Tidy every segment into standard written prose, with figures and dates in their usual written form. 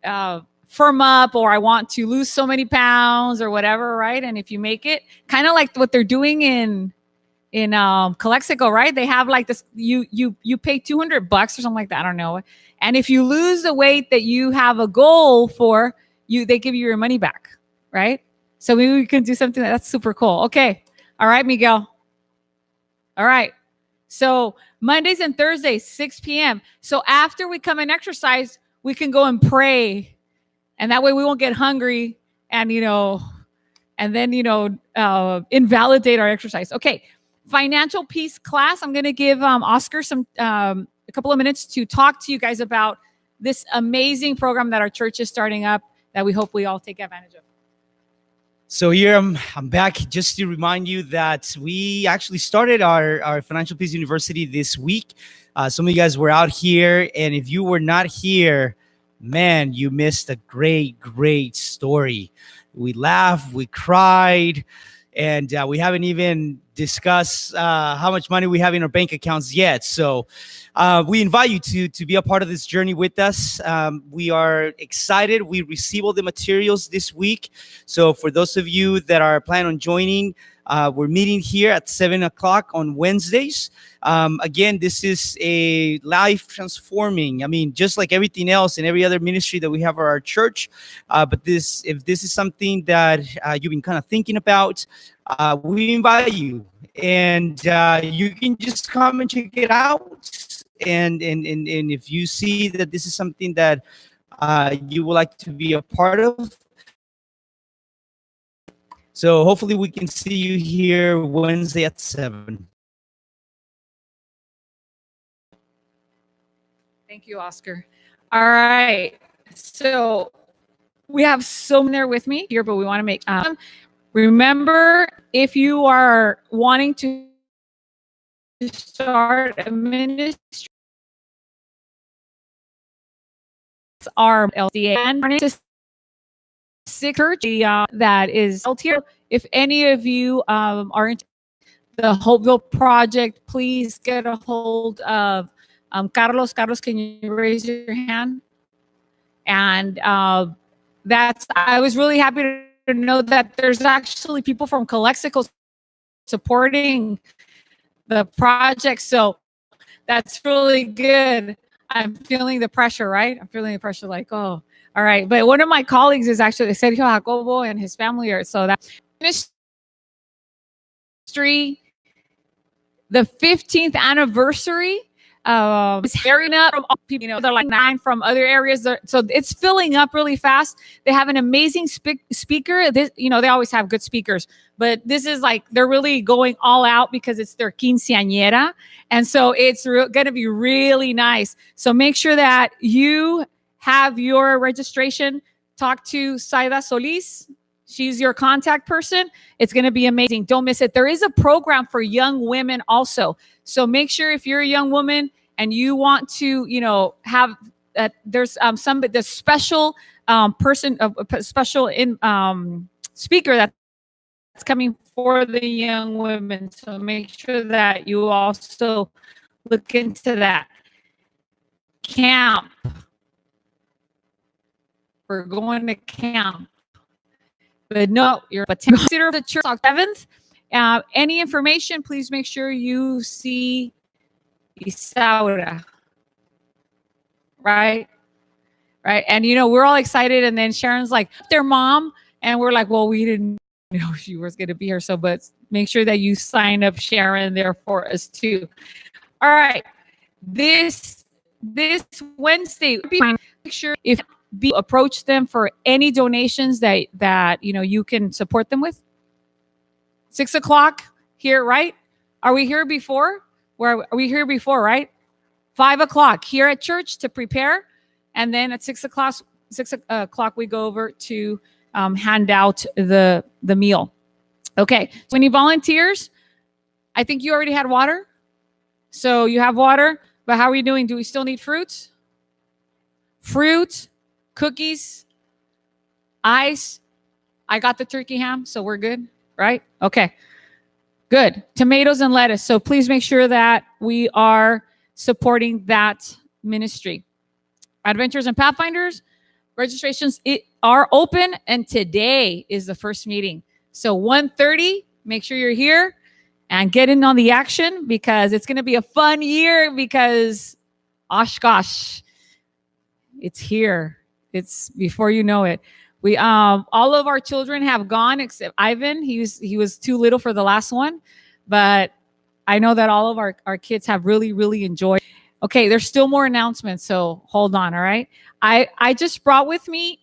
firm up, or I want to lose so many pounds or whatever, right? And if you make it, kind of like what they're doing in Calexico, right? They have like this, you pay $200 or something like that, I don't know. And if you lose the weight that you have a goal for, they give you your money back, right? So maybe we can do something that's super cool. Okay. All right, Miguel. All right. So Mondays and Thursdays, 6 p.m. So after we come and exercise, we can go and pray. And that way we won't get hungry and, and then, invalidate our exercise. Okay. Financial peace class. I'm going to give Oscar a couple of minutes to talk to you guys about this amazing program that our church is starting up that we hope we all take advantage of. So here I'm back just to remind you that we actually started our Financial Peace University this week. Some of you guys were out here, and if you were not here, man, you missed a great story. We laughed, we cried, and we haven't even discussed how much money we have in our bank accounts yet. So we invite you to be a part of this journey with us. We are excited. We receive all the materials this week. So for those of you that are planning on joining, we're meeting here at 7 o'clock on Wednesdays. Again, this is a life transforming. I mean, just like everything else and every other ministry that we have at our church. But if this is something that you've been kind of thinking about, we invite you, and you can just come and check it out. And if you see that this is something that you would like to be a part of, so hopefully we can see you here Wednesday at 7. Thank you, Oscar. All right. So we have someone there with me here, but we want to make remember, if you are wanting to start a ministry, our LDA and church that is here. If any of you are into the Hopeville Project, please get a hold of Carlos. Carlos, can you raise your hand? And I was really happy to know that there's actually people from Calexico supporting the project. So that's really good. I'm feeling the pressure, right? I'm feeling the pressure like, oh, all right. But one of my colleagues is actually Sergio Jacobo and his family are, so that ministry, the 15th anniversary is hearing up from people, they're like 9 from other areas. So it's filling up really fast. They have an amazing speaker. They always have good speakers, but this is like, they're really going all out because it's their quinceañera. And so it's going to be really nice. So make sure that you have your registration. Talk to Saida Solis. She's your contact person. It's going to be amazing. Don't miss it. There is a program for young women also. So make sure if you're a young woman and you want to, have there's the special person, a special speaker that's coming for the young women. So make sure that you also look into that. Camp. We're going to camp. But no, consider the church on 7th. Any information, please make sure you see Isaura. Right? And, we're all excited. And then Sharon's like, their mom. And we're like, well, we didn't know she was going to be here. So, but make sure that you sign up Sharon there for us too. All right. This Wednesday, make sure if approach them for any donations that you can support them with. 6 o'clock here, right? Are we here before? Are we here before, right? 5 o'clock here at church to prepare, and then at 6 o'clock we go over to hand out the meal. Okay. So any volunteers? I think you already had water, so you have water. But how are we doing? Do we still need fruit? Cookies, ice. I got the turkey ham, so we're good, right? Okay, good. Tomatoes and lettuce. So please make sure that we are supporting that ministry. Adventures and Pathfinders, Registrations are open, and today is the first meeting. So 1:30, make sure you're here and get in on the action, because it's going to be a fun year, because Oshkosh, it's here. It's before you know it. We all of our children have gone except Ivan. He was too little for the last one, but I know that all of our kids have really, really enjoyed. Okay, there's still more announcements, so hold on. All right. I just brought with me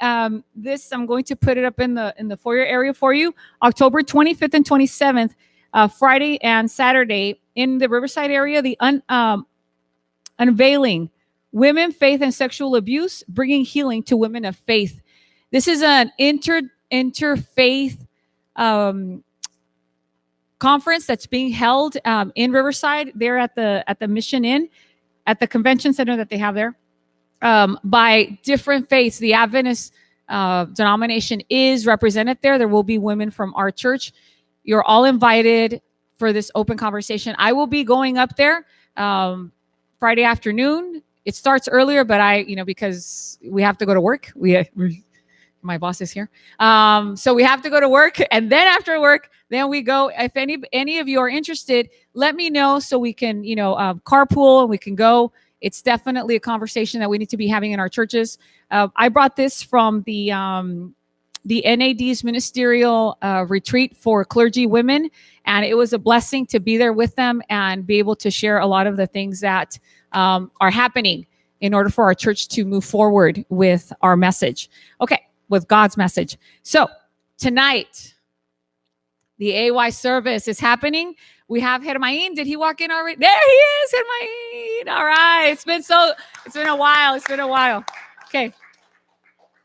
this. I'm going to put it up in the foyer area for you. October 25th and 27th, Friday and Saturday in the Riverside area. The unveiling women, faith, and sexual abuse, bringing healing to women of faith. This is an interfaith conference that's being held in Riverside. They're at the Mission Inn, at the convention center that they have there, by different faiths. The Adventist denomination is represented there. There will be women from our church. You're all invited for this open conversation. I will be going up there Friday afternoon. It starts earlier, but because we have to go to work. My boss is here. So we have to go to work, and then after work, then we go. If any of you are interested, let me know so we can, carpool and we can go. It's definitely a conversation that we need to be having in our churches. I brought this from the NAD's ministerial retreat for clergy women, and it was a blessing to be there with them and be able to share a lot of the things that are happening in order for our church to move forward with our message. Okay, with God's message. So tonight, the AY service is happening. We have Hermain. Did he walk in already? There he is, Hermain. All right. It's been a while. Okay.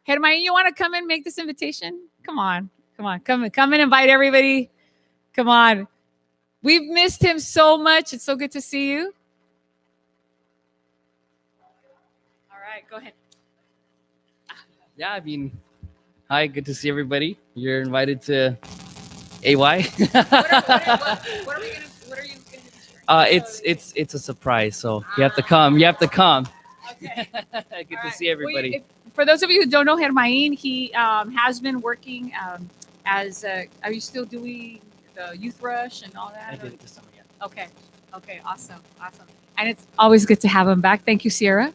Hermain, you want to come and make this invitation? Come on. Come and invite everybody. Come on. We've missed him so much. It's so good to see you. All right, go ahead. Yeah, hi, good to see everybody. You're invited to AY. What are you going to do? It's a surprise, so you have to come. Okay. Good to see everybody. Well, for those of you who don't know Hermain, he has been working as are you still doing the youth rush and all that? I did it this summer, yeah. Okay, awesome. And it's always good to have him back. Thank you, Sierra,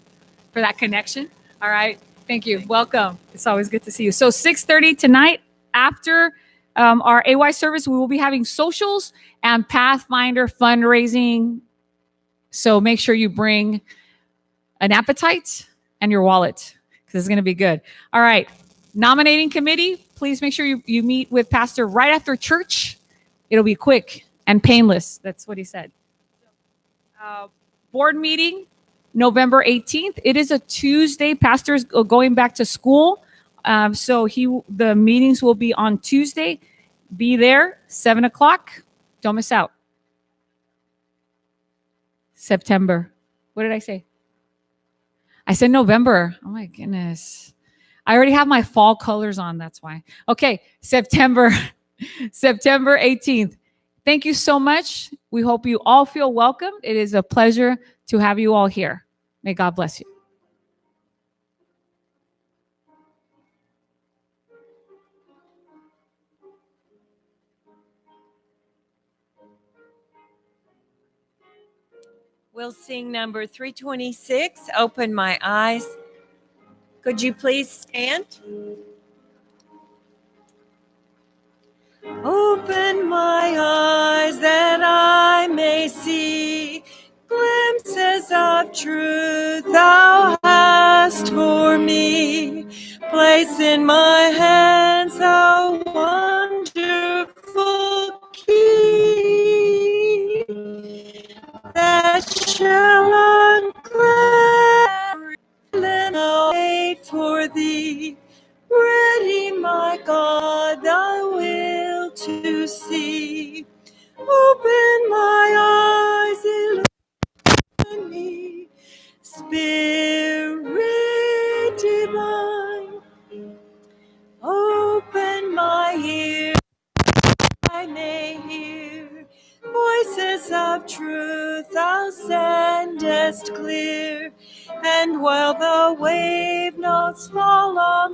for that connection. All right, thank you. Welcome. It's always good to see you. So 6:30 tonight, after our AY service, we will be having socials and Pathfinder fundraising. So make sure you bring an appetite and your wallet, because it's going to be good. All right. Nominating committee, please make sure you meet with Pastor right after church. It'll be quick and painless. That's what he said. Board meeting, November 18th. It is a Tuesday. Pastor's going back to school. So the meetings will be on Tuesday. Be there, 7:00. Don't miss out. September. What did I say? I said November. Oh my goodness. I already have my fall colors on. That's why. Okay. September 18th. Thank you so much. We hope you all feel welcome. It is a pleasure to have you all here. May God bless you. We'll sing number 326, Open My Eyes. Could you please stand? Open my eyes that I may see glimpses of truth thou hast for me. Place in my hands a wonderful key that shall unclare and wait for thee. Ready, my God, thy will to see. Open my eyes, illumine me. Spirit divine, open my ears, I may hear voices of truth thou sendest clear. And while the wave notes fall on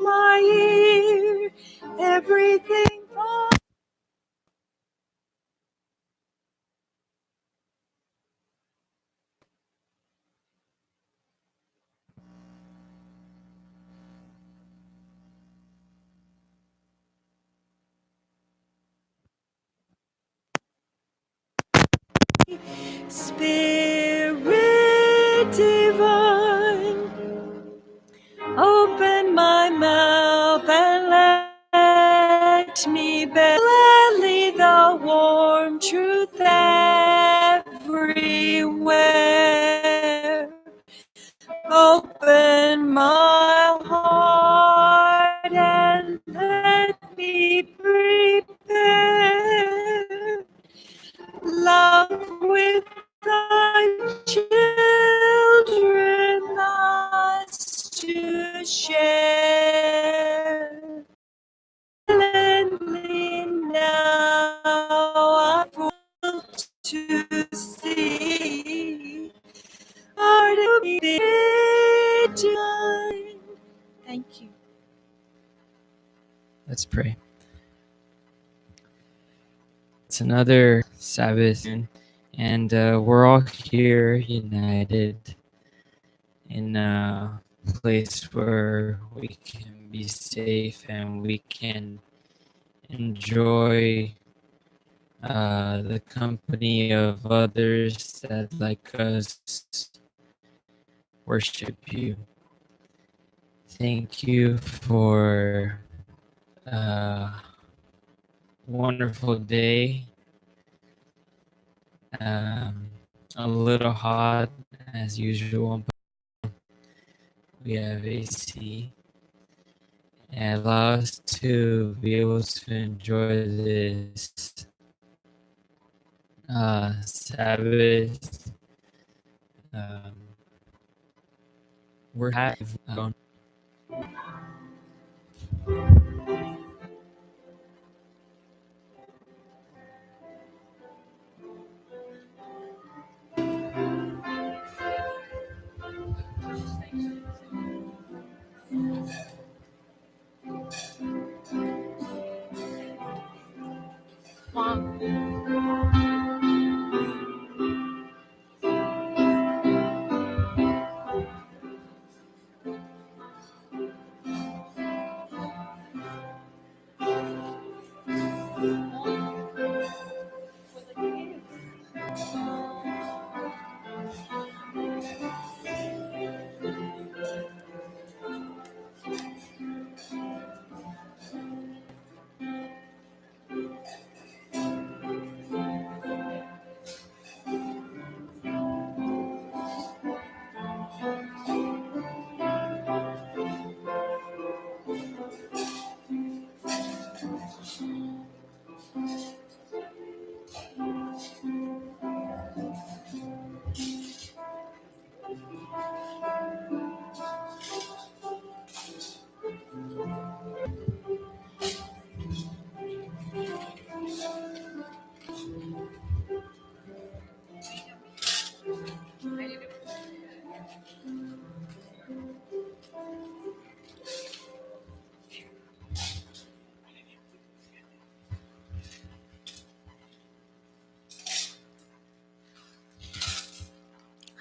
Let's pray. It's another Sabbath, and we're all here united in a place where we can be safe and we can enjoy the company of others that, like us, worship you. Thank you for a wonderful day. A little hot as usual, but we have AC. And allow us to be able to enjoy this Sabbath. Um, we're happy.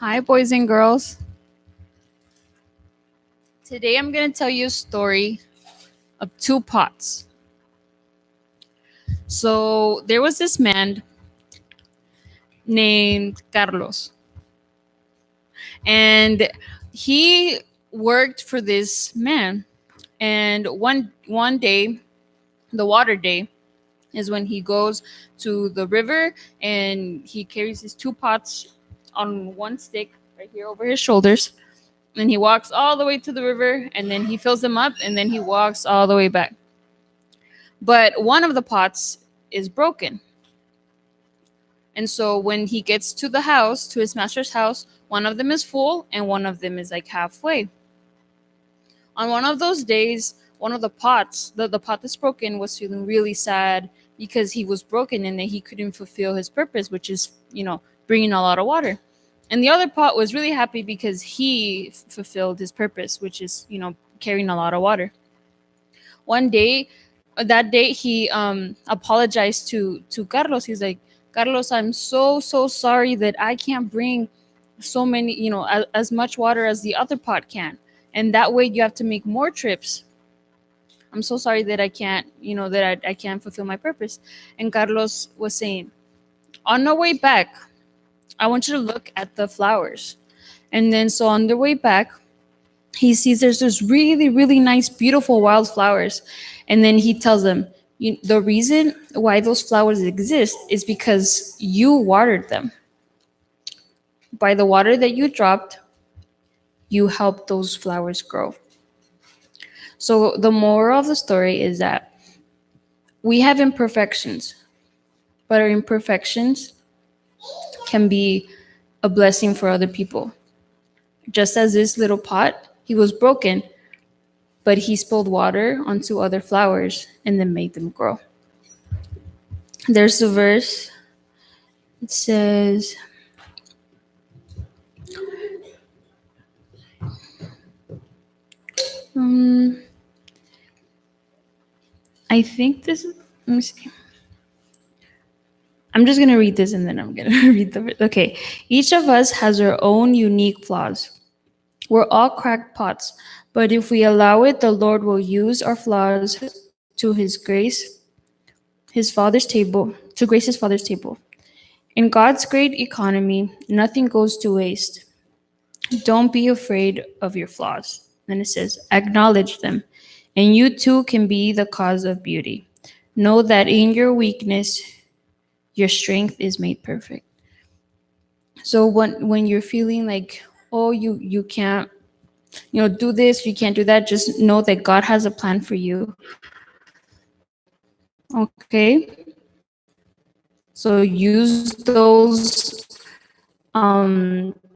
Hi, boys and girls. Today I'm going to tell you a story of two pots. So there was this man named Carlos, and he worked for this man. And one day, the water day, is when he goes to the river and he carries his two pots on one stick right here over his shoulders. And he walks all the way to the river and then he fills them up and then he walks all the way back. But one of the pots is broken. And so when he gets to the house, to his master's house, one of them is full and one of them is like halfway. On one of those days, one of the pots, the pot that's broken, was feeling really sad because he was broken and that he couldn't fulfill his purpose, which is, bringing a lot of water. And the other pot was really happy because he fulfilled his purpose, which is, carrying a lot of water. One day, that day, he apologized to Carlos. He's like, Carlos, I'm so sorry that I can't bring so many, as much water as the other pot can. And that way you have to make more trips. I'm so sorry that I can't, that I can't fulfill my purpose. And Carlos was saying, on the way back, I want you to look at the flowers. And then so on the way back, he sees there's this really, really nice, beautiful wildflowers. And then he tells them, the reason why those flowers exist is because you watered them. By the water that you dropped, you helped those flowers grow. So the moral of the story is that we have imperfections, but our imperfections can be a blessing for other people. Just as this little pot, he was broken, but he spilled water onto other flowers and then made them grow. There's a verse. It says, I think this is, let me see. I'm just going to read this and then I'm going to read the. Okay. Each of us has our own unique flaws. We're all crackpots, but if we allow it, the Lord will use our flaws to his Father's table, to grace his Father's table. In God's great economy, nothing goes to waste. Don't be afraid of your flaws. Then it says, acknowledge them, and you too can be the cause of beauty. Know that in your weakness, your strength is made perfect. So when you're feeling like, oh, you can't, do this, you can't do that, just know that God has a plan for you. Okay? So use those